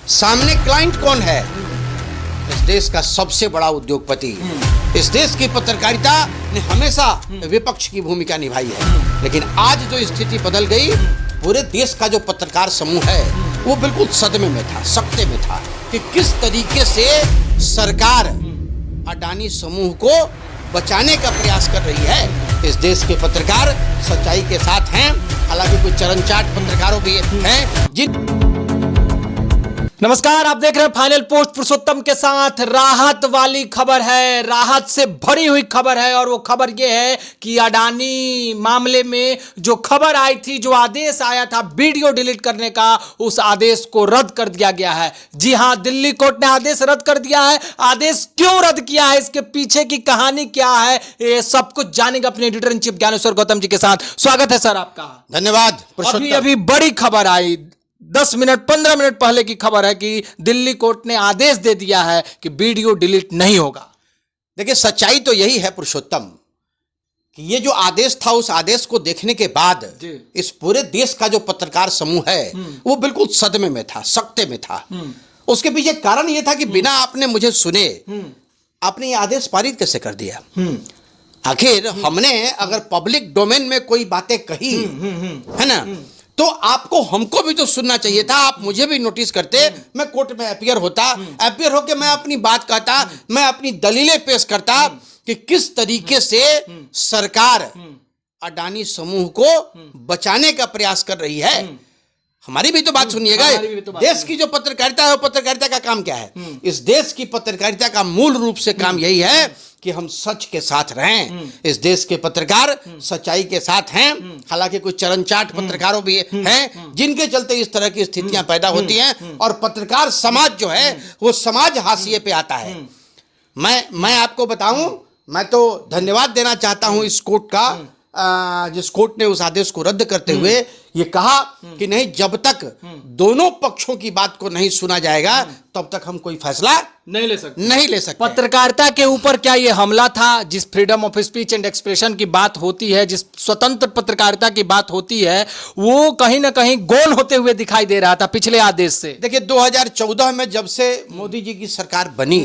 सामने क्लाइंट कौन है? इस देश का सबसे बड़ा उद्योगपति। इस देश की पत्रकारिता ने हमेशा विपक्ष की भूमिका निभाई है, लेकिन आज जो स्थिति बदल गई, पूरे देश का जो पत्रकार समूह है वो बिल्कुल सदमे में था, सकते में था कि किस तरीके से सरकार अडानी समूह को बचाने का प्रयास कर रही है। इस देश के पत्रकार सच्चाई के साथ हैं, हालांकि कुछ चरणचाट पत्रकारों भी हैं जिन। नमस्कार, आप देख रहे हैं फाइनल पोस्ट पुरुषोत्तम के साथ। राहत वाली खबर है, राहत से भरी हुई खबर है, और वो खबर ये है कि अडानी मामले में जो खबर आई थी, जो आदेश आया था वीडियो डिलीट करने का, उस आदेश को रद्द कर दिया गया है। जी हां, दिल्ली कोर्ट ने आदेश रद्द कर दिया है। आदेश क्यों रद्द किया है, इसके पीछे की कहानी क्या है, ये सब कुछ जानेंगे अपने editor in chief Gyaneshwar Gautam ji के साथ। स्वागत है सर आपका। धन्यवाद। अभी बड़ी खबर आई, 10 मिनट 15 मिनट पहले की खबर है कि दिल्ली कोर्ट ने आदेश दे दिया है कि वीडियो डिलीट नहीं होगा। देखिए, सच्चाई तो यही है पुरुषोत्तम कि ये जो आदेश था, उस आदेश को देखने के बाद इस पूरे देश का जो पत्रकार समूह है वो बिल्कुल सदमे में था, सकते में था। उसके पीछे कारण ये था कि बिना आपने मुझे सुने आपने ये आदेश पारित कैसे कर दिया। आखिर हमने अगर पब्लिक डोमेन में कोई बातें कही है ना, तो आपको हमको भी तो सुनना चाहिए था। आप मुझे भी नोटिस करते, मैं कोर्ट में अपीयर होके मैं अपनी बात कहता, मैं अपनी दलीलें पेश करता कि किस तरीके से सरकार अडानी समूह को बचाने का प्रयास कर रही है। हमारी भी तो बात सुनिएगा। देश की जो पत्रकारिता है, वो पत्रकारिता का काम क्या है? इस देश की पत्रकारिता का मूल रूप से काम यही है कि हम सच के साथ रहें। इस देश के पत्रकार सच्चाई के साथ हैं, हालांकि कुछ चरणचाट पत्रकारों भी हैं जिनके चलते इस तरह की स्थितियां पैदा होती हैं, और पत्रकार समाज जो है वो समाज हाशिए पे आता है। मैं आपको बताऊं, मैं तो धन्यवाद देना चाहता हूं इस कोर्ट का, जिस कोर्ट ने उस आदेश को रद्द करते हुए ये कहा कि नहीं, जब तक दोनों पक्षों की बात को नहीं सुना जाएगा तब तक हम कोई फैसला नहीं ले सकते। पत्रकारिता के ऊपर क्या ये हमला था? जिस freedom of speech and expression की बात होती है, जिस स्वतंत्र पत्रकारिता की बात होती है, वो कहीं ना कहीं गोल होते हुए दिखाई दे रहा था पिछले आदेश से। देखिए, 2014 में जब से मोदी जी की सरकार बनी,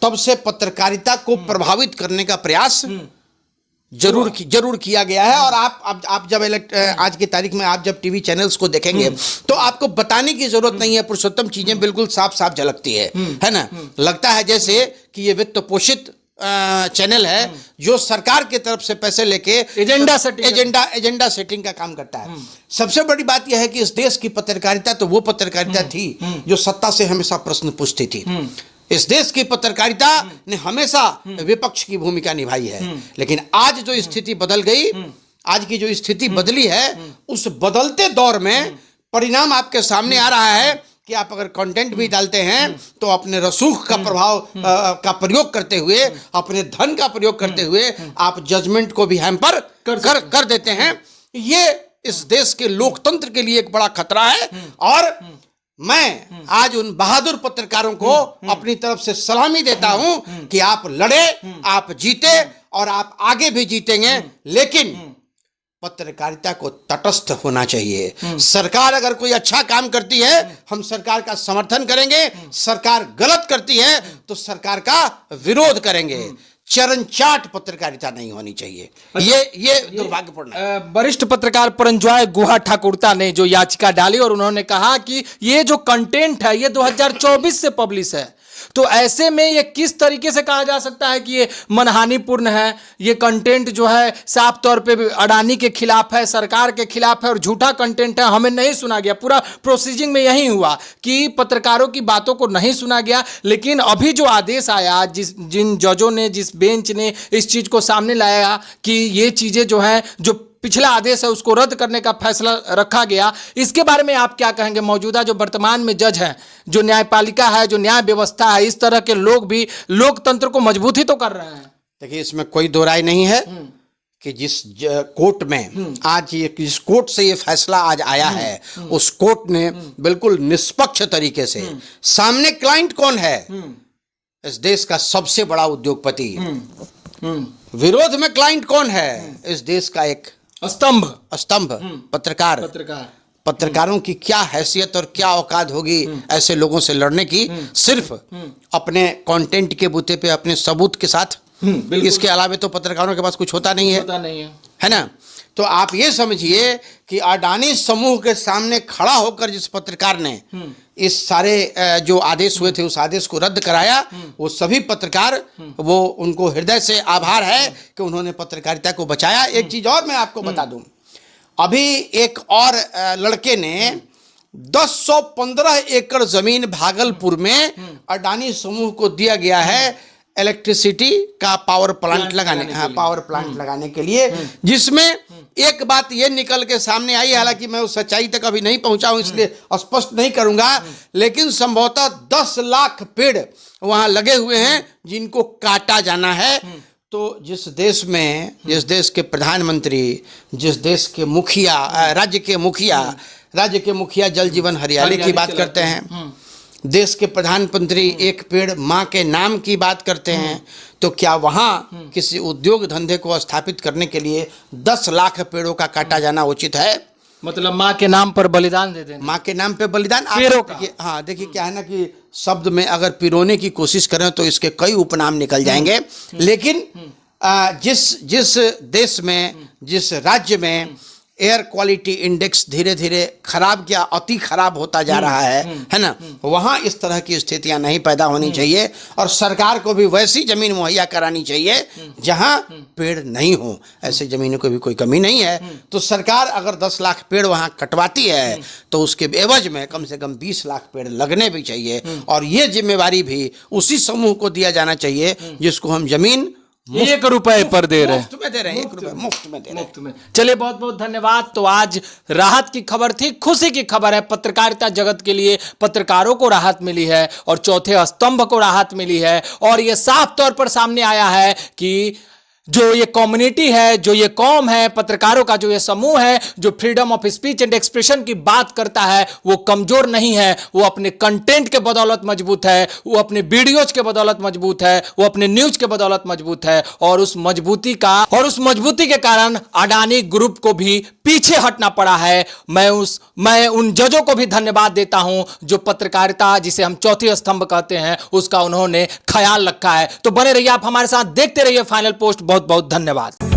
तब से पत्रकारिता को प्रभावित करने का प्रयास जरूर किया गया है। और आप जब आज की तारीख में आप जब टीवी चैनल्स को देखेंगे तो आपको बताने की जरूरत नहीं है पुरुषोत्तम, चीजें बिल्कुल साफ साफ झलकती है ना। लगता है जैसे कि ये वित्त पोषित चैनल है जो सरकार की तरफ से पैसे लेके एजेंडा सेटिंग का काम करता है। सबसे बड़ी बात यह है कि इस देश की पत्रकारिता तो वो पत्रकारिता थी जो सत्ता से हमेशा प्रश्न पूछती थी। इस देश की पत्रकारिता ने हमेशा विपक्ष की भूमिका निभाई है, लेकिन आज जो स्थिति बदल गई, आज की जो स्थिति बदली है, उस बदलते दौर में परिणाम आपके सामने आ रहा है कि आप अगर कंटेंट भी डालते हैं तो अपने रसूख का प्रभाव का प्रयोग करते हुए, अपने धन का प्रयोग करते हुए आप जजमेंट को भी हैम्पर कर देते हैं। ये इस देश के लोकतंत्र के लिए एक बड़ा खतरा है, और मैं आज उन बहादुर पत्रकारों को अपनी तरफ से सलामी देता हूं कि आप लड़े, आप जीते, और आप आगे भी जीतेंगे, लेकिन पत्रकारिता को तटस्थ होना चाहिए। सरकार अगर कोई अच्छा काम करती है, हम सरकार का समर्थन करेंगे। सरकार गलत करती है तो सरकार का विरोध करेंगे। चरणचाट पत्रकारिता नहीं होनी चाहिए। ये दुर्भाग्यपूर्ण है। वरिष्ठ पत्रकार परंजॉय गुहा ठाकुरता ने जो याचिका डाली, और उन्होंने कहा कि ये जो कंटेंट है ये 2024 से पब्लिश है, तो ऐसे में ये किस तरीके से कहा जा सकता है कि ये मनहानिपूर्ण है? ये कंटेंट जो है साफ तौर पे अडानी के खिलाफ है, सरकार के खिलाफ है, और झूठा कंटेंट है, हमें नहीं सुना गया। पूरा प्रोसीजिंग में यही हुआ कि पत्रकारों की बातों को नहीं सुना गया। लेकिन अभी जो आदेश आया, जिन जजों ने, जिस बेंच ने इस चीज को सामने लाया कि ये चीजें जो है, जो पिछला आदेश है उसको रद्द करने का फैसला रखा गया, इसके बारे में आप क्या कहेंगे? मौजूदा जो वर्तमान में जज हैं, जो न्यायपालिका है, जो न्याय व्यवस्था है, इस तरह के लोग भी लोकतंत्र को मजबूत ही तो कर रहे हैं। देखिए, इसमें कोई दो राय नहीं है कि जिस कोर्ट में आज जिस कोर्ट से ये फैसला आज आया है, उस कोर्ट ने बिल्कुल निष्पक्ष तरीके से, सामने क्लाइंट कौन है? इस देश का सबसे बड़ा उद्योगपति। विरोध में क्लाइंट कौन है? इस देश का एक स्तंभ पत्रकार। पत्रकारों की क्या हैसियत और क्या औकात होगी ऐसे लोगों से लड़ने की, सिर्फ अपने कंटेंट के बूते पे, अपने सबूत के साथ। इसके अलावा तो पत्रकारों के पास कुछ होता नहीं है ना। तो आप ये समझिए कि अडानी समूह के सामने खड़ा होकर जिस पत्रकार ने इस सारे जो आदेश हुए थे उस आदेश को रद्द कराया, वो सभी पत्रकार, वो उनको हृदय से आभार है कि उन्होंने पत्रकारिता को बचाया। एक चीज और मैं आपको बता दूं, अभी एक और लड़के ने 1015 एकड़ जमीन भागलपुर में अडानी समूह को दिया गया है इलेक्ट्रिसिटी का पावर प्लांट लगाने के लिए, जिसमें एक बात ये निकल के सामने आई, हालांकि मैं उस सच्चाई तक अभी नहीं पहुंचा हूं इसलिए स्पष्ट नहीं करूंगा, लेकिन संभवतः 10 लाख पेड़ वहां लगे हुए हैं जिनको काटा जाना है। तो जिस देश के प्रधानमंत्री, जिस देश के मुखिया, राज्य के मुखिया जल जीवन हरियाली की बात करते हैं, देश के प्रधानमंत्री एक पेड़ माँ के नाम की बात करते हैं, तो क्या वहाँ किसी उद्योग धंधे को स्थापित करने के लिए 10 लाख पेड़ों का काटा जाना उचित है? मतलब माँ के नाम पर बलिदान दे देना, माँ के नाम पे बलिदान। हाँ देखिए, क्या है ना कि शब्द में अगर पिरोने की कोशिश करें तो इसके कई उपनाम निकल जाएंगे, लेकिन जिस देश में, जिस राज्य में एयर क्वालिटी इंडेक्स धीरे धीरे खराब क्या अति खराब होता जा रहा है ना, वहाँ इस तरह की स्थितियां नहीं पैदा होनी चाहिए और सरकार को भी वैसी जमीन मुहैया करानी चाहिए जहाँ पेड़ नहीं हो। ऐसे जमीनों को भी कोई कमी नहीं है, तो सरकार अगर 10 लाख पेड़ वहाँ कटवाती है तो उसके एवज में कम से कम 20 लाख पेड़ लगने भी चाहिए, और ये जिम्मेवारी भी उसी समूह को दिया जाना चाहिए जिसको हम जमीन 1 रुपए पर दे रहे हैं, मुफ्त में दे रहे हैं, 1 रुपए मुफ्त में दे रहे हैं। मुफ्त में। चलिए, बहुत बहुत धन्यवाद। तो आज राहत की खबर थी, खुशी की खबर है, पत्रकारिता जगत के लिए पत्रकारों को राहत मिली है और चौथे स्तंभ को राहत मिली है, और यह साफ तौर पर सामने आया है कि जो ये कम्युनिटी है, जो ये कौम है, पत्रकारों का जो ये समूह है, जो freedom of speech and expression की बात करता है, वो कमजोर नहीं है। वो अपने कंटेंट के बदौलत मजबूत है, वो अपने वीडियोज के बदौलत मजबूत है, वो अपने न्यूज के बदौलत मजबूत है, और उस मजबूती के कारण अडानी ग्रुप को भी पीछे हटना पड़ा है। मैं उन जजों को भी धन्यवाद देता हूं जो पत्रकारिता, जिसे हम चौथी स्तंभ कहते हैं, उसका उन्होंने ख्याल रखा है। तो बने रहिए आप हमारे साथ, देखते रहिए फाइनल पोस्ट। बहुत बहुत धन्यवाद।